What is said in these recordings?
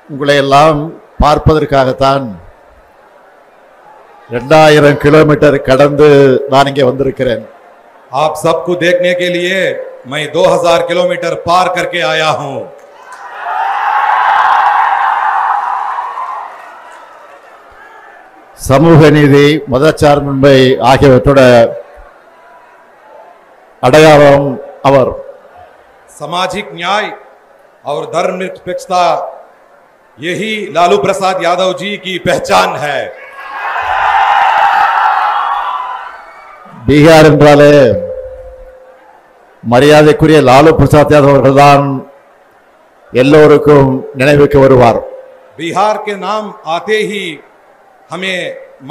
உங்களை எல்லாம் பார்ப்பதற்காகத்தான் 2000 கிலோமீட்டர் கடந்து நான் இங்கே வந்திருக்கிறேன். आप सबको देखने के लिए मैं 2000 किलोमीटर पार करके आया हूं. சமூக நீதி, மதச்சார்பின்மை ஆகியவற்றோட அடையாளம் அவர். सामाजिक न्याय और धर्मनिरपेक्षता यही लालू प्रसाद यादव जी की पहचान है. பீகார் என்றாலே மரியாதைக்குரிய லாலு பிரசாத் யாதவ் அவர்கள்தான் எல்லோருக்கும் நினைவுக்கு வருவார். बिहार के नाम आते ही हमें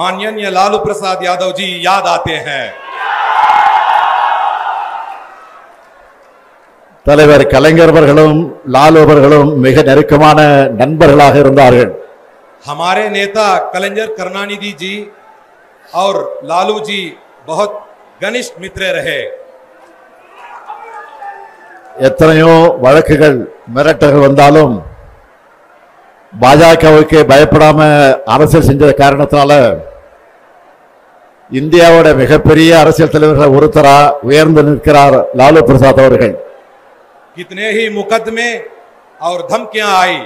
माननीय लालू प्रसाद यादव जी याद आते हैं. தலைவர் கலைஞர் அவர்களும் லாலு அவர்களும் மிக நெருக்கமான நண்பர்களாக இருந்தார்கள். हमारे नेता कलंजर करुणानिधि जी और लालू जी बहुत घनिष्ठ मित्र रहे. எத்தனையோ வழக்குகள் மிரட்டல்கள் வந்தாலும் பாஜகவுக்கு பயப்படாம அரசியல் செஞ்ச காரணத்தினால இந்தியாவோட மிகப்பெரிய அரசியல் தலைவர்கள் ஒருத்தரா உயர்ந்து நிற்கிறார் லாலு பிரசாத் அவர்கள். कितने ही मुकदमे और धमकियां आई,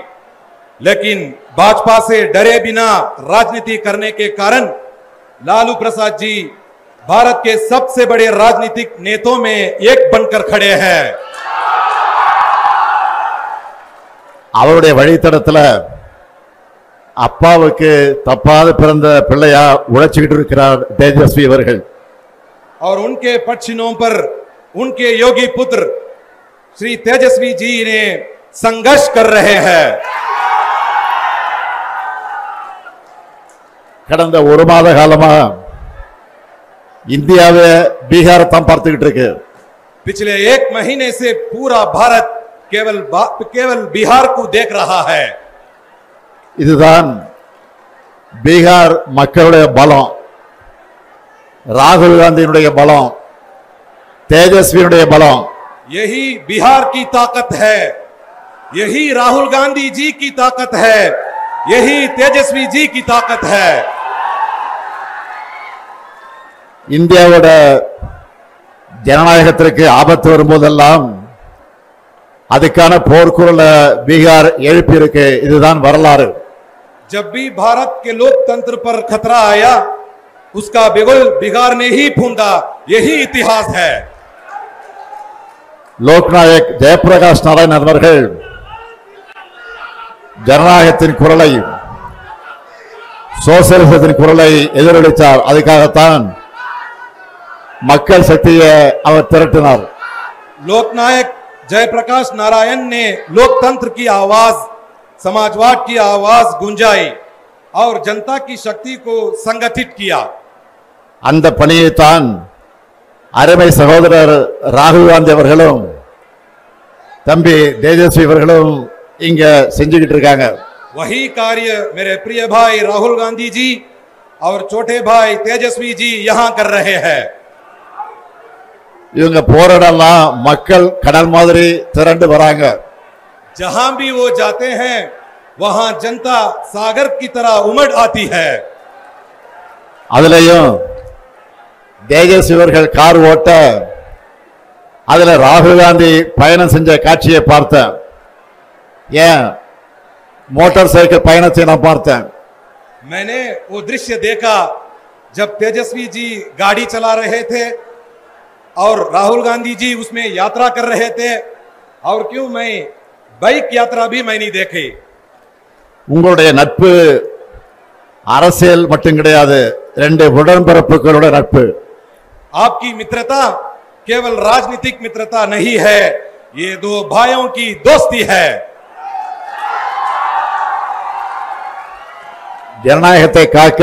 लेकिन भाजपा से डरे बिना राजनीति करने के कारण लालू प्रसाद जी भारत के सबसे बड़े राजनीतिक नेताओं में एक बनकर खड़े हैं. அவருடைய வழித்தடத்துல அப்பாவுக்கு தப்பாத பிறந்த பிள்ளையா உழைச்சிக்கிட்டு இருக்கிறார் தேஜஸ்வி அவர்கள். और उनके पक्षिणों पर उनके योगी पुत्र श्री तेजस्वी जी ने संघर्ष कर रहे हैं. கடந்த ஒரு மாத காலமா இந்தியாவை பீகார் தான் பார்த்துக்கிட்டு இருக்கு. पिछले एक महीने से पूरा भारत केवल बिहार को देख रहा है. இதுதான் பீகார் மக்களுடைய பலம், ராகுல் காந்தியினுடைய பலம், தேஜஸ்வியினுடைய பலம். यही बिहार की ताकत है, यही राहुल गांधी जी की ताकत है, यही तेजस्वी जी की ताकत है. இந்தியாவோட ஜனநாயகத்திற்கு ஆபத்து வரும்போதெல்லாம் அதுக்கான போர்க்குரலை பீகார் எழுப்பி இருக்கு. இதுதான் வரலாறு. जब भी भारत के लोकतंत्र पर खतरा आया, उसका बिगुल बिहार ने ही फूंदा. यही इतिहास है. லோக்நாயக் ஜெயபிரகாஷ் நாராயணன் அவர்கள் ஜனநாயகத்தின் குரலை, சோசியலிசத்தின் குரலை எதிரொலித்தார். அதுக்காகத்தான் மக்கள் சக்தியை அவர் திரட்டினார். लोकनायक जयप्रकाश नारायण ने लोकतंत्र की आवाज, समाजवाद की आवाज गुंजाई और जनता की शक्ति को संगठित किया. அந்த பணியைத்தான் அருமை சகோதரர் ராகுல் காந்தி அவர்களும் தம்பி தேஜஸ்வி அவர்களும் இங்க செஞ்சுக்கிட்டு இருக்காங்க. वही कार्य मेरे प्रिय भाई राहुल गांधी जी और छोटे भाई तेजस्वी जी यहां कर रहे हैं. இவங்க போராடலாம் மக்கள் கடல் மாதிரி திரண்டு வராங்க. जहां भी वो जाते हैं वहां जनता सागर की तरह उमड़ आती है. அதுலயும் தேஜஸ்வி அவர்கள் கார் ஓட்ட அதுல ராகுல் காந்தி பயணம் செஞ்ச காட்சியை பார்த்தேன். ஏன் மோட்டார் சைக்கிள் பயணத்தை நான் பார்த்தேன். मैंने वो दृश्य देखा जब तेजस्वी जी गाड़ी चला रहे थे और राहुल गांधी जी उसमें यात्रा कर रहे थे. और क्यों मैं बाइक यात्रा भी मैं नहीं देखी. உங்களுடைய நட்பு அரசியல் மட்டும் கிடையாது, ரெண்டு உடன்பிறப்புகளோட நட்பு. आपकी मित्रता केवल राजनीतिक मित्रता नहीं है, ये दो भाइयों की दोस्ती है. ஜனநாயகத்தை காக்க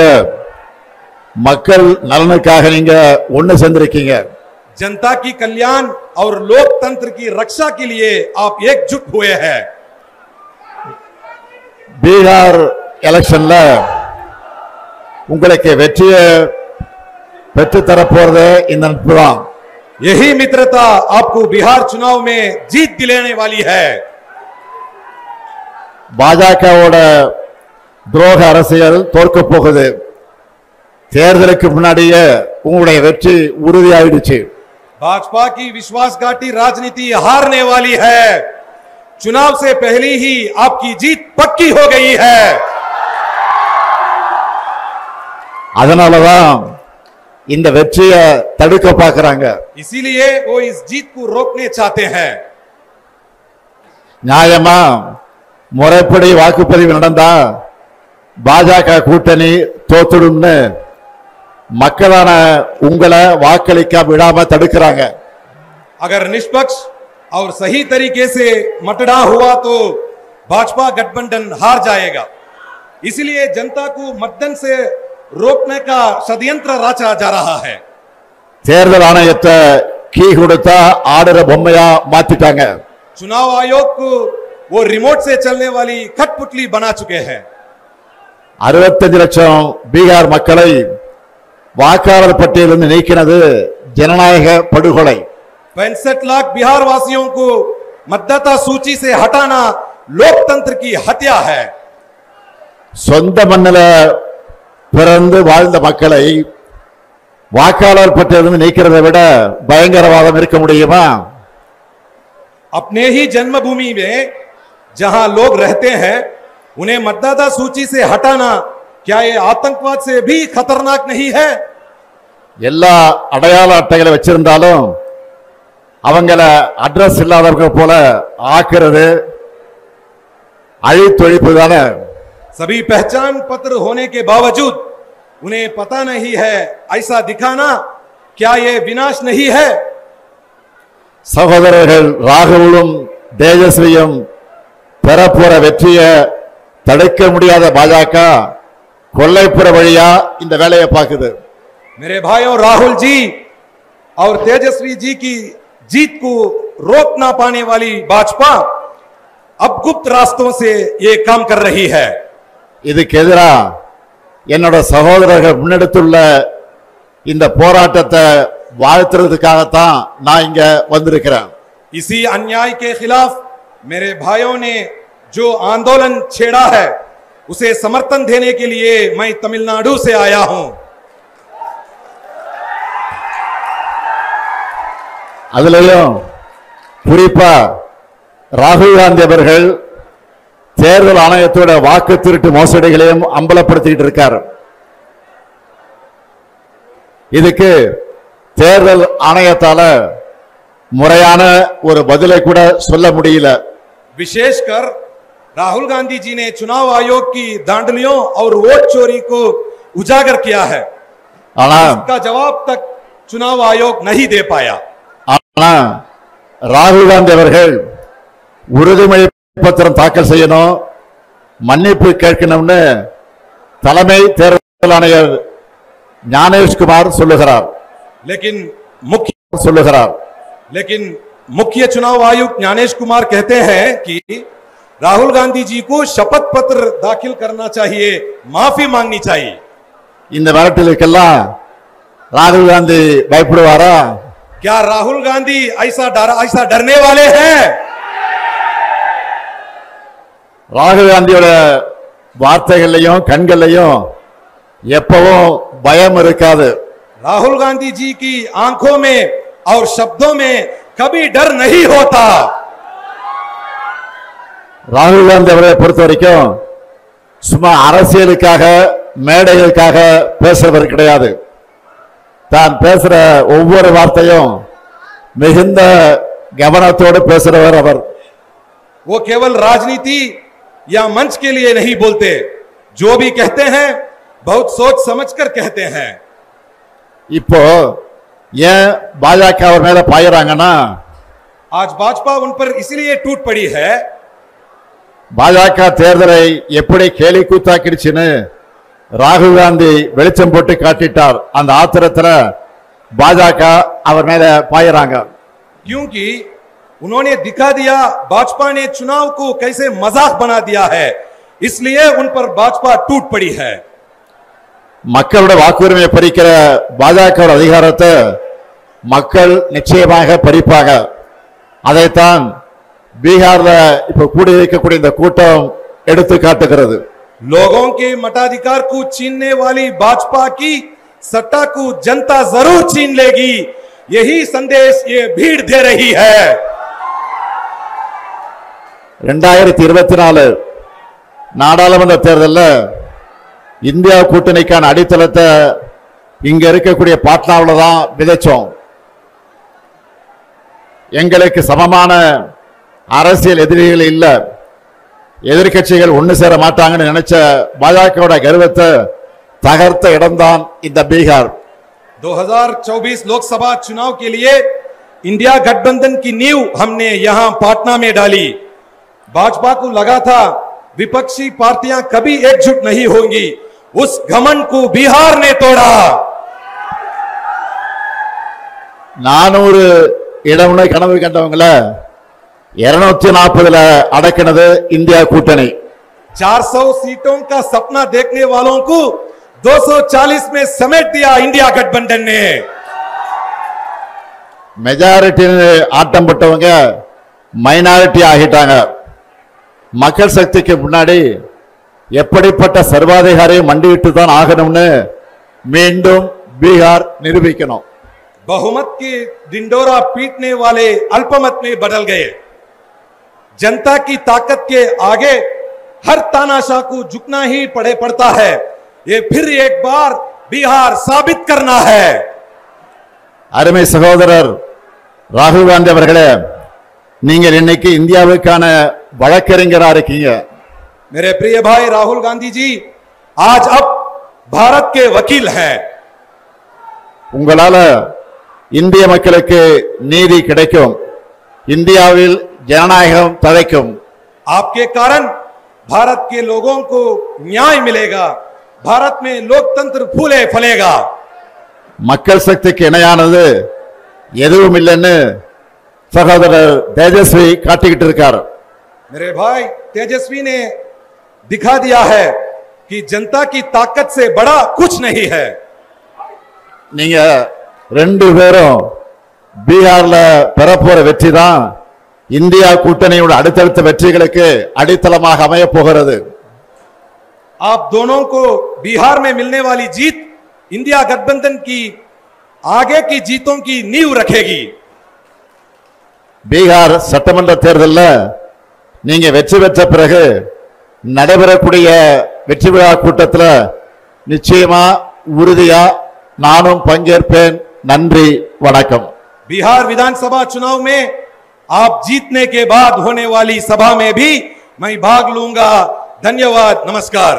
மக்கள் நலனுக்காக நீங்க ஒண்ணு சேர்ந்திருக்கீங்க. जनता की कल्याण और लोकतंत्र की रक्षा के लिए आप एकजुट हुए हैं. பீகார் எலெக்ஷன்ல உங்களுக்கு வெற்றியை பெற்று தரப்போறது இந்த நட்பு தான். यही मित्रता आपको बिहार चुनाव में जीत दिलाने वाली है. பாஜகவோட துரோக அரசியல் தோற்க போகுது. தேர்தலுக்கு முன்னாடியே உங்களுடைய வெற்றி உறுதியாயிடுச்சு. भाजपा की विश्वासघाती राजनीति हारने वाली है. चुनाव से पहले ही आपकी जीत पक्की हो गई है. அதனாலதான் இந்த வெற்றியை தடுக்க பார்க்கறாங்க. इसीलिए वो इस जीत को रोकने चाहते हैं. நியாயமா முறைப்படி வாக்குப்பதிவு நடந்தா பாஜக கூட்டணி தோத்துடும்னு மக்களான உங்களை வாக்களிக்க விடாம தடுக்கிறாங்க. अगर निष्पक्ष और सही तरीके से मतदान हुआ तो भाजपा गठबंधन हार जाएगा. इसलिए जनता को मतदान से रोकने का षड्यंत्र रचा जा रहा है. தேர்தல் ஆணையத்தை கீ கொடுத்தா ஆடுற பொம்மையா மாத்திட்டாங்க. चुनाव आयोग को वो रिमोट से चलने वाली कठपुतली बना चुके हैं. 65 லட்சம் பீகார் மக்களை வாக்காளர் பட்டியலிருந்து நீக்கினது ஜனநாயக படுகொலை. 65 लाख बिहार वासियों को मतदाता सूची से हटाना लोकतंत्र की हत्या है. சொந்த மண்ணில் பிறந்து வாழ்ந்த மக்களை வாக்காளர் பட்டியலிருந்து நீக்கிறதை விட பயங்கரவாதம் இருக்க முடியுமா? अपने ही जन्मभूमि में जहां लोग रहते हैं उन्हें मतदाता सूची से हटाना क्या ये आतंकवाद से भी खतरनाक नहीं है? எல்லா அடையாள அட்டைகளை வச்சிருந்தாலும் அவங்கள அட்ரஸ் இல்லாதவர்கள் போல ஆக்குறது அழித்தொழிப்பு தானே. सभी पहचान पत्र होने के बावजूद उन्हें पता नहीं है ऐसा दिखाना क्या ये विनाश नहीं है? சகோதரர்கள் ராகுலும் தேஜஸ்வியும் பெறப்போற வெற்றியை தடுக்க முடியாத பாஜக கொல்லைப்புற வழியா இந்த வேலையை பார்க்குது. मेरे भाइयों, राहुल जी और तेजस्वी जी की जीत को रोक ना पाने वाली भाजपा अब गुप्त रास्तों से ये काम कर रही है. இதுக்கு எதிரா என்னோட சகோதரர்கள் முன்னெடுத்துள்ள இந்த போராட்டத்தை வாழ்த்துறதுக்காகத்தான் நான் இங்க வந்திருக்கிறேன். इसी अन्याय के खिलाफ मेरे भाइयों ने जो आंदोलन छेड़ा है उसे समर्थन देने के लिए मैं तमिलनाडु से आया हूं. அதுலயும் குறிப்பா ராகுல் காந்தி அவர்கள் தேர்தல் ஆணையத்தோட வாக்கு திருட்டு மோசடிகளையும் அம்பலப்படுத்திட்டு இருக்கார். இதுக்கு தேர்தல் ஆணையத்தால முறையான ஒரு பதிலை கூட சொல்ல முடியல. विशेषकर राहुल गांधी जी ने चुनाव आयोग की धांधलियों और वोट चोरी को उजागर किया है. इसका जवाब तक चुनाव आयोग नहीं दे पाया. ஆனா ராகுல் காந்தி அவர்கள் உறுதிமொழி பத்திரம் தாக்கல் செய்யணும், மன்னிப்பு கேட்கணும்னு தலைமை தேர்தல் ஆணையர் ஞானேஷ்குமார் சொல்லுகிறார். लेकिन मुख्य चुनाव आयुक्त ज्ञानेश कुमार कहते हैं कि राहुल गांधी जी को शपथ पत्र दाखिल करना चाहिए, माफी मांगनी चाहिए. இந்த மிரட்டலுக்கெல்லாம் ராகுல் காந்தி பயப்படுவாரா? क्या राहुल गांधी ऐसा डरने वाले हैं? ராகுல் காந்தியோட வார்த்தைகள்லையும் கண்கள்லையும் எப்பவும் பயம் இருக்காது. राहुल गांधी जी की आंखों में और शब्दों में कभी डर नहीं होता. ராகுல் காந்தி அவரை பொறுத்த வரைக்கும் சும்மா அரசியலுக்காக மேடைகளுக்காக பேசுறவர் கிடையாது. தான் பேசுற ஒவ்வொரு வார்த்தையும் மிகுந்த கவனத்தோடு பேசுறவர் அவர். वो केवल राजनीति या मंच के लिए नहीं बोलते, जो भी कहते हैं बहुत सोच समझकर कहते हैं. இப்போ ஏன் பாஜக அவர் மேல பாயறாங்கன்னா आज भाजपा उन पर इसलिए टूट पड़ी है. பாஜக தேர்தலை எப்படி கேலி கூத்தாக்கிடுச்சுன்னு ராகுல் காந்தி வெளிச்சம் போட்டு காட்டிட்டார். அந்த ஆத்திரத்துல பாஜக அவர் மேல பாயறாங்க. क्योंकि उन्होंने दिखा दिया भाजपा ने चुनाव को कैसे मजाक बना दिया है, इसलिए उन पर भाजपा टूट पड़ी है. மக்களோட வாக்குரிமையை பறிக்கிற பாஜக அதிகாரத்தை மக்கள் நிச்சயமாக பறிப்பாங்க. அதைத்தான் பீகார்ல இப்ப கூடி வைக்கக்கூடிய இந்த கூட்டம் எடுத்து காட்டுகிறது. लोगों के मताधिकार को छीनने वाली भाजपा की सत्ता को जनता जरूर छीन लेगी, यही संदेश ये भीड़ दे रही है. 2024 நாடாளுமன்ற தேர்தலில் இந்தியா கூட்டணிக்கான அடித்தளத்தை இங்க இருக்கக்கூடிய பாட்னாவில் தான் விதைச்சோம். எங்களுக்கு சமமான அரசியல் எதிரிகள் இல்ல, எதிர்கட்சிகள் ஒண்ணு சேர மாட்டாங்கன்னு நினைச்ச பாஜகவோட கர்வத்தை தகர்த்த இடம்தான் இந்த பீகார். 2024 लोकसभा चुनाव के लिए इंडिया गठबंधन की नींव हमने यहां पाटना में डाली. भाजपा को लगा था विपक्षी पार्टियां कभी एकजुट नहीं होंगी, उस घमंड को बिहार ने तोड़ा. 400 இடம்னு கனவு கண்டவங்கள 240 அடக்கினது இந்தியா கூட்டணி. 400 सीटों का सपना देखने वालों को 240 में समेट दिया इंडिया गठबंधन ने. மெஜாரிட்டி ஆட்டம் போட்டவங்க மைனாரிட்டி ஆகிட்டாங்க. மக்கள் சக்திக்கு முன்னாடி எப்படிப்பட்ட சர்வாதிகாரியை மண்டியிட்டு தான் ஆகணும்னு மீண்டும் பீகார் நிரூபிக்கணும். बहुमत की डिंडोरा पीटने वाले अल्पमत में बदल गए. जनता की ताकत के आगे हर तानाशाह को झुकना ही पड़ता है. ये फिर एक बार बिहार साबित करना है. அருமை சகோதரர் ராகுல் காந்தி அவர்களே, நீங்கள் இன்னைக்கு இந்தியாவுக்கான வழக்கறிஞரா இருக்கீங்க. मेरे प्रिय भाई राहुल गांधी जी आज अब भारत के वकील हैं. உங்களால இந்திய மக்களுக்கு நீதி கிடைக்கும், இந்தியாவில் ஜனநாயகம் தழைக்கும். आपके कारण भारत के लोगों को न्याय मिलेगा, भारत में लोकतंत्र फूले फलेगा. மக்கள் சக்திக்கு இணையானது எதுவும் இல்லைன்னு சகோதரர் தேஜஸ்வி காட்டிக்கிட்டு இருக்கார். मेरे भाई तेजस्वी ने दिखा दिया है कि जनता की ताकत से बड़ा कुछ नहीं है. நீங்க ரெண்டு பேரும் பீகார்ல பெறப்போற வெற்றி தான் இந்தியா கூட்டணியோட அடுத்தடுத்த வெற்றிகளுக்கு அடித்தளமாக அமைய போகிறது. आप दोनों को बिहार में मिलने वाली जीत इंडिया गठबंधन की आगे की जीतों की नींव रखेगी. பீகார் சட்டமன்ற தேர்தலில் நீங்க வெற்றி பெற்ற பிறகு நடைபெறக்கூடிய வெற்றி விழா கூட்டத்தில் நிச்சயமா உறுதியா நானும் பங்கேற்பேன். நன்றி, வணக்கம். बिहार विधानसभा चुनाव में आप जीतने के बाद होने वाली सभा में भी मैं भाग लूंगा. धन्यवाद, नमस्कार.